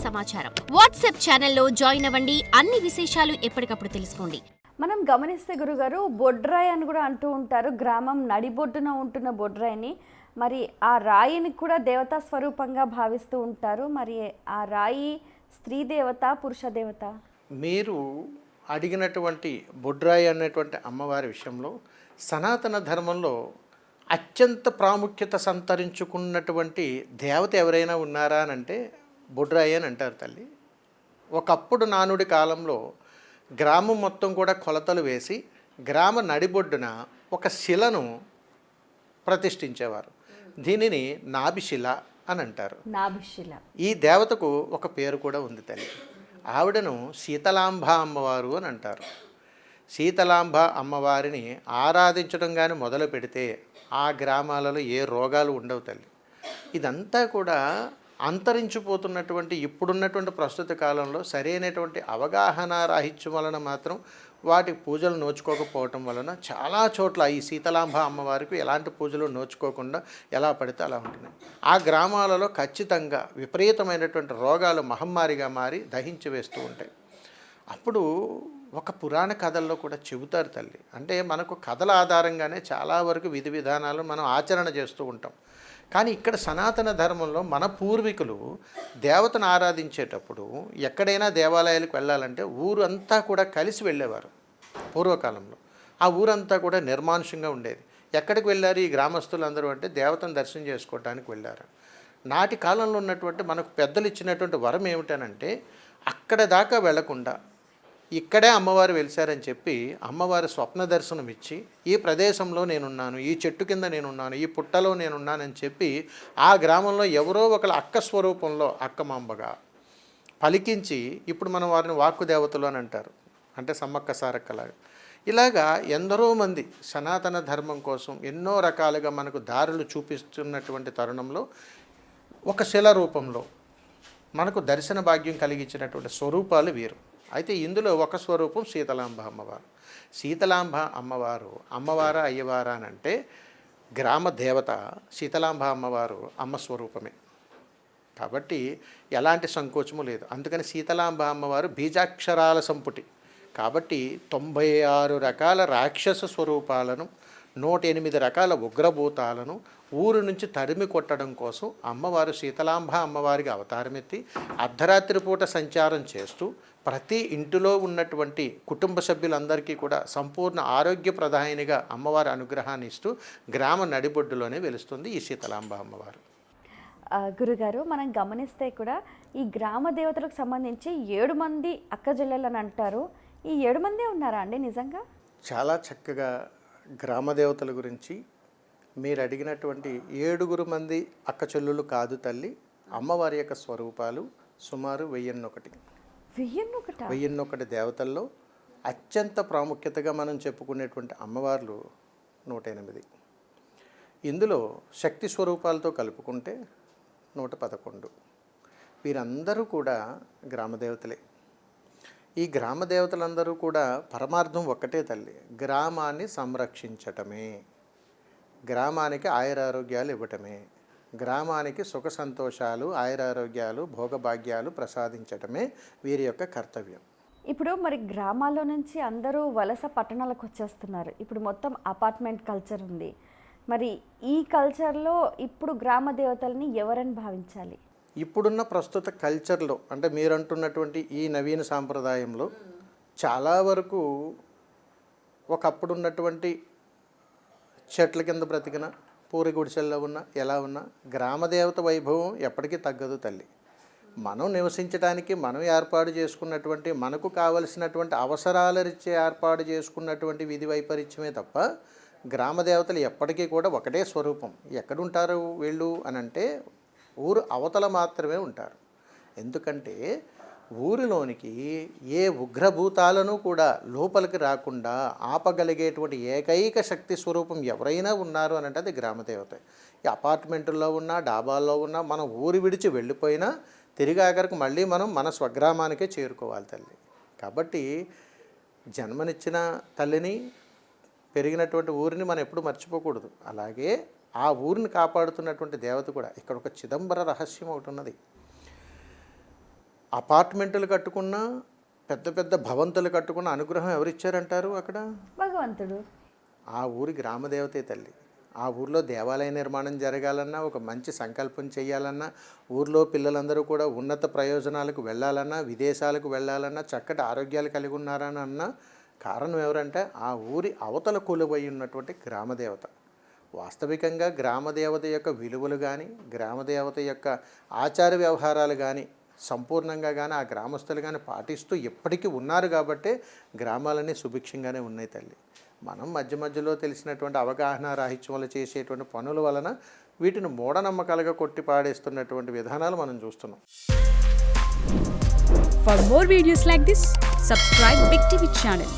సమాచారం. వాట్సాప్ ఛానల్లో జాయిన్ అవ్వండి. అన్ని విశేషాలు ఎప్పటికప్పుడు తెలుసుకోండి. మనం గమనిస్తే గురుగారు, బొడ్రాయి అని కూడా అంటూ ఉంటారు. గ్రామం నడిబొడ్డున ఉంటున్న బొడ్రాయిని, మరి ఆ రాయిని కూడా దేవతా స్వరూపంగా భావిస్తూ ఉంటారు. మరి ఆ రాయి స్త్రీ దేవత, పురుష దేవత? మీరు అడిగినటువంటి బొడ్రాయి అనేటువంటి అమ్మవారి విషయంలో సనాతన ధర్మంలో అత్యంత ప్రాముఖ్యత సంతరించుకున్నటువంటి దేవత ఎవరైనా ఉన్నారా అని అంటే బొడ్రాయి అని అంటారు తల్లి. ఒకప్పుడు నానుడి కాలంలో గ్రామం మొత్తం కూడా కొలతలు వేసి గ్రామ నడిబొడ్డున ఒక శిలను ప్రతిష్ఠించేవారు. దీనిని నాభిశిల అని అంటారు. నాభిశిల. ఈ దేవతకు ఒక పేరు కూడా ఉంది తల్లి. ఆవిడను శీతలాంబ అమ్మవారు అని అంటారు. శీతలాంబ అమ్మవారిని ఆరాధించడం కానీ మొదలు పెడితే ఆ గ్రామాలలో ఏ రోగాలు ఉండవు తల్లి. ఇదంతా కూడా అంతరించిపోతున్నటువంటి ఇప్పుడున్నటువంటి ప్రస్తుత కాలంలో సరైనటువంటి అవగాహన రాహిత్యం వలన మాత్రం వాటి పూజలు నోచుకోకపోవటం వలన చాలా చోట్ల ఈ శీతలాంబ అమ్మవారికి ఎలాంటి పూజలు నోచుకోకుండా ఎలా పడితే అలా ఉంటున్నాయి. ఆ గ్రామాలలో ఖచ్చితంగా విపరీతమైనటువంటి రోగాలు మహమ్మారిగా మారి దహించి వేస్తూ ఉంటాయి. అప్పుడు ఒక పురాణ కథల్లో కూడా చెబుతారు తల్లి. అంటే మనకు కథల ఆధారంగానే చాలా వరకు విధి విధానాలు మనం ఆచరణ చేస్తూ ఉంటాం. కానీ ఇక్కడ సనాతన ధర్మంలో మన పూర్వీకులు దేవతను ఆరాధించేటప్పుడు ఎక్కడైనా దేవాలయాలకు వెళ్ళాలంటే ఊరు అంతా కూడా కలిసి వెళ్ళేవారు. పూర్వకాలంలో ఆ ఊరంతా కూడా నిర్మానుష్యంగా ఉండేది. ఎక్కడికి వెళ్ళారు ఈ గ్రామస్తులందరూ అంటే దేవతను దర్శనం చేసుకోవడానికి వెళ్ళారు. నాటి కాలంలో ఉన్నటువంటి మనకు పెద్దలు ఇచ్చినటువంటి వరం ఏమిటనంటే అక్కడ దాకా వెళ్లకుండా ఇక్కడే అమ్మవారు వెలిశారని చెప్పి అమ్మవారి స్వప్న దర్శనం ఇచ్చి ఈ ప్రదేశంలో నేనున్నాను, ఈ చెట్టు కింద నేనున్నాను, ఈ పుట్టలో నేనున్నానని చెప్పి ఆ గ్రామంలో ఎవరో ఒకళ్ళ అక్క స్వరూపంలో అక్కమాంబగా పలికించి, ఇప్పుడు మనం వారిని వాక్కు దేవతలు అని అంటారు, అంటే సమ్మక్క సారక్కలాగా. ఇలాగా ఎందరో మంది సనాతన ధర్మం కోసం ఎన్నో రకాలుగా మనకు దారులు చూపిస్తున్నటువంటి తరుణంలో ఒక శిల రూపంలో మనకు దర్శన భాగ్యం కలిగించినటువంటి స్వరూపాలు వీరు. అయితే ఇందులో ఒక స్వరూపం శీతలాంబ అమ్మవారు. శీతలాంబ అమ్మవారు అమ్మవారా అయ్యవారా అని అంటే గ్రామ దేవత శీతలాంబ అమ్మవారు అమ్మ స్వరూపమే కాబట్టి ఎలాంటి సంకోచము లేదు. అందుకని శీతలాంబ అమ్మవారు బీజాక్షరాల సంపుటి కాబట్టి 96 రకాల రాక్షస స్వరూపాలను 108 రకాల ఉగ్రభూతాలను ఊరు నుంచి తరిమి కొట్టడం కోసం అమ్మవారు శీతలాంబ అమ్మవారికి అవతారమెత్తి అర్ధరాత్రి పూట సంచారం చేస్తూ ప్రతి ఇంటిలో ఉన్నటువంటి కుటుంబ సభ్యులందరికీ కూడా సంపూర్ణ ఆరోగ్యప్రదాయినిగా అమ్మవారి అనుగ్రహాన్ని ఇస్తూ గ్రామ నడిబొడ్డులోనే వెలుస్తుంది ఈ శీతలాంబ అమ్మవారు. గురుగారు, మనం గమనిస్తే కూడా ఈ గ్రామ దేవతలకు సంబంధించి 7 మంది అక్కజెల్లెలు అని అంటారు. ఈ 7 మందే ఉన్నారా అండి నిజంగా? చాలా చక్కగా గ్రామ దేవతల గురించి మీరు అడిగినటువంటి 7 మంది అక్క చెల్లులు కాదు తల్లి. అమ్మవారి యొక్క స్వరూపాలు సుమారు 1001. 1001 దేవతల్లో అత్యంత ప్రాముఖ్యతగా మనం చెప్పుకునేటువంటి అమ్మవార్లు 108. ఇందులో శక్తి స్వరూపాలతో కలుపుకుంటే 111. వీరందరూ కూడా గ్రామదేవతలే. ఈ గ్రామ దేవతలందరూ కూడా పరమార్థం ఒక్కటే తల్లి, గ్రామాన్ని సంరక్షించటమే, గ్రామానికి ఆయురారోగ్యాలు ఇవ్వటమే, గ్రామానికి సుఖ సంతోషాలు ఆయురారోగ్యాలు భోగభాగ్యాలు ప్రసాదించటమే వీరి యొక్క కర్తవ్యం. ఇప్పుడు మరి గ్రామాల్లో నుంచి అందరూ వలస పట్టణాలకు వచ్చేస్తున్నారు. ఇప్పుడు మొత్తం అపార్ట్మెంట్ కల్చర్ ఉంది. మరి ఈ కల్చర్లో ఇప్పుడు గ్రామ దేవతల్ని ఎవరని భావించాలి? ఇప్పుడున్న ప్రస్తుత కల్చర్లో అంటే మీరంటున్నటువంటి ఈ నవీన సాంప్రదాయంలో చాలా వరకు ఒకప్పుడు ఉన్నటువంటి చెట్ల కింద బ్రతికిన పూరి గుడిసెల్లో ఉన్న ఎలా ఉన్నా గ్రామదేవత వైభవం ఎప్పటికీ తగ్గదు తల్లి. మనం నివసించడానికి మనం ఏర్పాటు చేసుకున్నటువంటి మనకు కావలసినటువంటి అవసరాల రీత్యా ఏర్పాటు చేసుకున్నటువంటి విధి వైపరీత్యమే తప్ప గ్రామదేవతలు ఎప్పటికీ కూడా ఒకటే స్వరూపం. ఎక్కడుంటారు వీళ్ళు అని అంటే ఊరు అవతల మాత్రమే ఉంటారు. ఎందుకంటే ఊరిలోనికి ఏ ఉగ్రభూతాలను కూడా లోపలికి రాకుండా ఆపగలిగేటువంటి ఏకైక శక్తి స్వరూపం ఎవరైనా ఉన్నారు అని అంటే అది గ్రామదేవత. ఈ అపార్ట్మెంటుల్లో ఉన్నా డాబాల్లో ఉన్నా మనం ఊరు విడిచి వెళ్ళిపోయినా తిరిగి ఆఖరికి మళ్ళీ మనం మన స్వగ్రామానికే చేరుకోవాలి తల్లి. కాబట్టి జన్మనిచ్చిన తల్లిని పెరిగినటువంటి ఊరిని మనం ఎప్పుడు మర్చిపోకూడదు. అలాగే ఆ ఊరిని కాపాడుతున్నటువంటి దేవత కూడా. ఇక్కడ ఒక చిదంబర రహస్యం ఒకటి ఉన్నది. అపార్ట్మెంట్లు కట్టుకున్నా, పెద్ద పెద్ద భవంతులు కట్టుకున్న అనుగ్రహం ఎవరిచ్చారంటారు అక్కడ? భగవంతుడు. ఆ ఊరి గ్రామదేవతే తల్లి. ఆ ఊర్లో దేవాలయ నిర్మాణం జరగాలన్నా, ఒక మంచి సంకల్పం చేయాలన్నా, ఊర్లో పిల్లలందరూ కూడా ఉన్నత ప్రయోజనాలకు వెళ్ళాలన్నా, విదేశాలకు వెళ్ళాలన్నా, చక్కటి ఆరోగ్యాలు కలిగి ఉన్నారని అన్న కారణం ఎవరంటే ఆ ఊరి అవతల కొలువై ఉన్నటువంటి గ్రామదేవత. వాస్తవికంగా గ్రామదేవత యొక్క విలువలు కానీ, గ్రామదేవత యొక్క ఆచార వ్యవహారాలు కానీ సంపూర్ణంగా కానీ ఆ గ్రామస్తులు కానీ పాటిస్తూ ఎప్పటికీ ఉన్నారు కాబట్టే గ్రామాలన్నీ సుభిక్షంగానే ఉన్నాయి తల్లి. మనం మధ్య మధ్యలో తెలిసినటువంటి అవగాహన రాహిత్యం వల్ల చేసేటువంటి పనుల వలన వీటిని మూఢనమ్మకాలుగా కొట్టి పాడేస్తున్నటువంటి విధానాలు మనం చూస్తున్నాం. For more videos like this, subscribe Big TV channel.